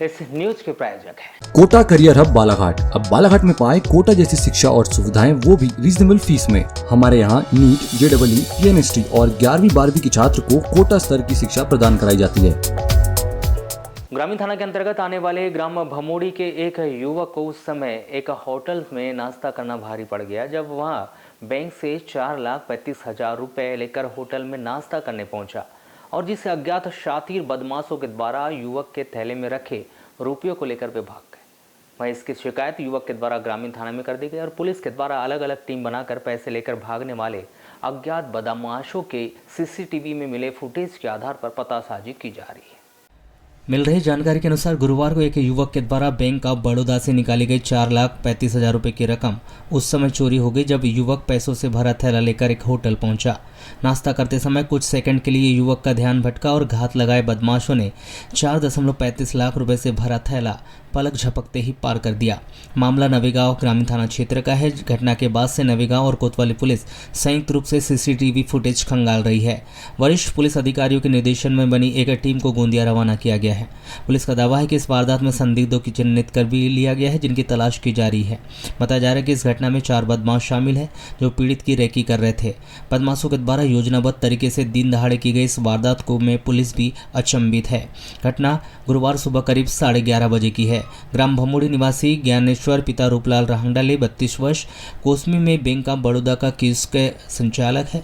इस न्यूज के प्रायोजक हैं कोटा करियर हब बालाघाट। अब बालाघाट में पाए कोटा जैसी शिक्षा और सुविधाएं, वो भी रीजनेबल फीस में। हमारे यहाँ नीट, JEE, PNST और 11वीं 12वीं के छात्र को कोटा स्तर की शिक्षा प्रदान कराई जाती है। ग्रामीण थाना के अंतर्गत आने वाले ग्राम भमोड़ी के एक युवक को उस समय एक होटल में नाश्ता करना भारी पड़ गया जब वह बैंक से 4,35,000 रुपए लेकर होटल में नाश्ता करने पहुंचा और जिसे अज्ञात शातिर बदमाशों के द्वारा युवक के थैले में रखे रुपयों को लेकर वे भाग गए। वहीं इसकी शिकायत युवक के द्वारा ग्रामीण थाना में कर दी गई और पुलिस के द्वारा अलग अलग टीम बनाकर पैसे लेकर भागने वाले अज्ञात बदमाशों के CCTV में मिले फुटेज के आधार पर पतासाजी की जा रही है। मिल रही जानकारी के अनुसार गुरुवार को एक युवक के द्वारा बैंक ऑफ बड़ौदा से निकाली गई 4,35,000 रुपये की रकम उस समय चोरी हो गई जब युवक पैसों से भरा थैला लेकर एक होटल पहुंचा। नाश्ता करते समय कुछ सेकंड के लिए युवक का ध्यान भटका और घात लगाए बदमाशों ने 4.35 लाख रुपए से भरा थैला पलक झपकते ही पार कर दिया। मामला नवेगांव ग्रामीण थाना क्षेत्र का है। घटना के बाद से नवेगांव और कोतवाली पुलिस संयुक्त रूप से CCTV फुटेज खंगाल रही है। वरिष्ठ पुलिस अधिकारियों के निर्देशन में बनी एक टीम को गोंदिया रवाना किया गया है। पुलिस का दावा है कि इस वारदात में संदिग्धों की चिन्हित कर भी लिया गया है, जिनकी तलाश की जा रही है। बताया जा रहा है कि इस घटना में 4 बदमाश शामिल हैं जो पीड़ित की रेकी कर रहे थे। बदमाशों के द्वारा योजनाबद्ध तरीके से दिन दहाड़े की गई इस वारदात को में पुलिस भी अचंभित है। घटना गुरुवार सुबह करीब 11:30 बजे की है। ग्राम भमोड़ी निवासी ज्ञानेश्वर पिता रूपलाल राहंगडाले 32 वर्ष कोसमी में बैंक ऑफ बड़ौदा का कियोस्क के संचालक है।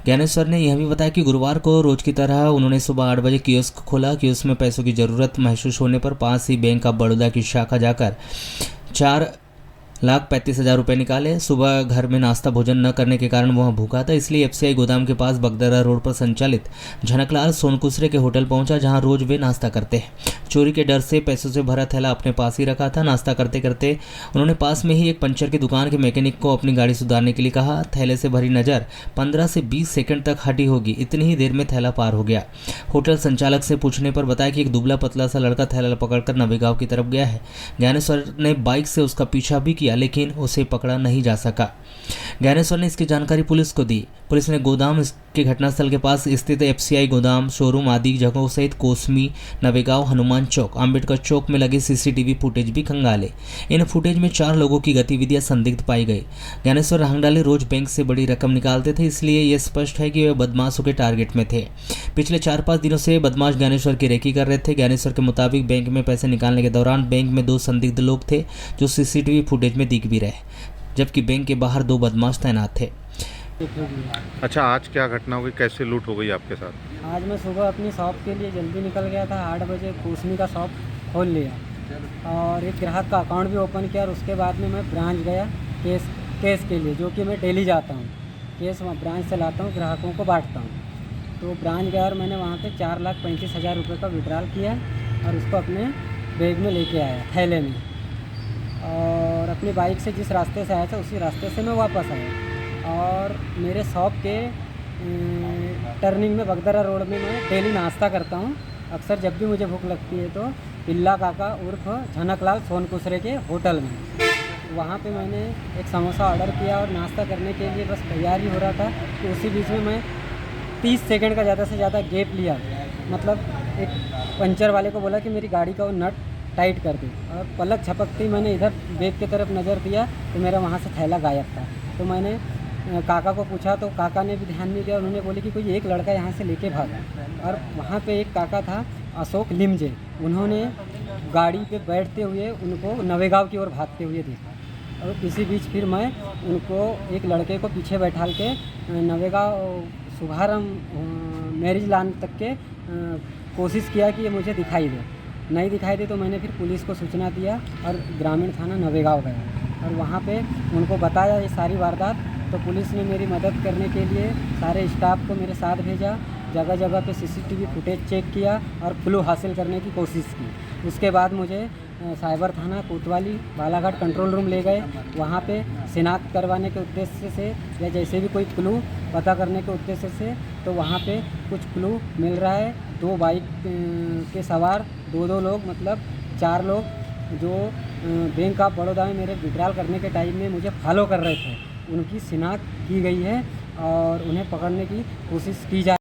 ज्ञानेश्वर ने यह भी बताया कि गुरुवार को रोज की तरह उन्होंने सुबह 8 बजे कियोस्क खोला। कियोस्क में पैसों की जरूरत महसूस होने पर पास ही बैंक ऑफ बड़ौदा की शाखा जाकर 4,35,000 रुपये निकाले। सुबह घर में नाश्ता भोजन न करने के कारण वह भूखा था, इसलिए FCI गोदाम के पास बगदरा रोड पर संचालित झनकलाल सोनकुसरे के होटल पहुंचा, जहां रोज वे नाश्ता करते हैं। चोरी के डर से पैसों से भरा थैला अपने पास ही रखा था। नाश्ता करते करते उन्होंने पास में ही एक पंचर की दुकान के मैकेनिक को अपनी गाड़ी सुधारने के लिए कहा। थैले से भरी नज़र 15 से 20 सेकंड तक हटी होगी, इतनी ही देर में थैला पार हो गया। होटल संचालक से पूछने पर बताया कि एक दुबला पतला सा लड़का थैला पकड़कर नवेगांव की तरफ गया है। ज्ञानेश्वर ने बाइक से उसका पीछा भी किया, लेकिन उसे पकड़ा नहीं जा सका। ज्ञानेश्वर ने इसकी जानकारी पुलिस को दी। पुलिस ने गोदाम के घटनास्थल के पास स्थित FCI गोदाम, शोरूम आदि जगहों सहित कोसमी, नवेगांव, हनुमान चौक, अंबेडकर चौक में लगे CCTV फुटेज भी खंगाले। इन फुटेज में 4 लोगों की गतिविधियां संदिग्ध पाई गई। ज्ञानेश्वर राहंगडाले रोज बैंक से बड़ी रकम निकालते थे, इसलिए यह स्पष्ट है कि वे बदमाशों के टारगेट में थे। पिछले 4-5 दिनों से बदमाश ज्ञानेश्वर की रेकी कर रहे थे। ज्ञानेश्वर के मुताबिक बैंक में पैसे निकालने के दौरान बैंक में 2 संदिग्ध लोग थे जो CCTV फुटेज में दिख भी रहे, जबकि बैंक के बाहर 2 बदमाश तैनात थे। अच्छा, आज क्या घटना हुई, कैसे लूट हो गई आपके साथ? आज मैं सुबह अपनी शॉप के लिए जल्दी निकल गया था। 8 बजे कोसमी का शॉप खोल लिया और एक ग्राहक का अकाउंट भी ओपन किया और उसके बाद में मैं ब्रांच गया केस के लिए, जो कि मैं डेली जाता हूँ। केस वहाँ ब्रांच से लाता हूँ, ग्राहकों को बांटता हूँ। तो ब्रांच गया और मैंने वहाँ पे 4,35,000 रुपये का विड्रॉल किया और उसको अपने बैग में लेके आया, थैले में, और अपनी बाइक से जिस रास्ते से आया था उसी रास्ते से मैं वापस आया। और मेरे शॉप के टर्निंग में बगदरा रोड में मैं डेली नाश्ता करता हूँ। अक्सर जब भी मुझे भूख लगती है तो पिल्ला काका उर्फ झनकलाल सोनकुसरे के होटल में, वहाँ पे मैंने एक समोसा ऑर्डर किया और नाश्ता करने के लिए बस तैयार ही हो रहा था कि उसी बीच में मैं 30 सेकंड का ज़्यादा से ज़्यादा गैप लिया। मतलब एक पंचर वाले को बोला कि मेरी गाड़ी का वो नट टाइट कर दे, और पलक झपकते ही मैंने इधर बैग की तरफ नज़र दिया तो मेरा वहाँ से थैला गायब था। तो मैंने काका को पूछा तो काका ने भी ध्यान नहीं दिया। उन्होंने बोले कि कोई एक लड़का यहाँ से लेके भागा, और वहाँ पे एक काका था अशोक लिमजे, उन्होंने गाड़ी पे बैठते हुए उनको नवेगांव की ओर भागते हुए देखा। और इसी बीच फिर मैं उनको एक लड़के को पीछे बैठा के नवेगांव शुभारम मैरिज लान तक के कोशिश किया कि ये मुझे दिखाई दे। नहीं दिखाई दे तो मैंने फिर पुलिस को सूचना दिया और ग्रामीण थाना नवेगांव गया और वहाँ पे उनको बताया ये सारी वारदात। तो पुलिस ने मेरी मदद करने के लिए सारे स्टाफ को मेरे साथ भेजा, जगह जगह पे CCTV फुटेज चेक किया और क्लू हासिल करने की कोशिश की। उसके बाद मुझे साइबर थाना कोतवाली बालाघाट कंट्रोल रूम ले गए। वहाँ पे शिनाख्त करवाने के उद्देश्य से या जैसे भी कोई क्लू पता करने के उद्देश्य से, तो वहाँ पे कुछ क्लू मिल रहा है। 2 बाइक के सवार 2 लोग, मतलब 4 लोग जो बैंक ऑफ बड़ौदा में मेरे विड्रॉल करने के टाइम में मुझे फॉलो कर रहे थे, उनकी शिनाख्त की गई है और उन्हें पकड़ने की कोशिश की जा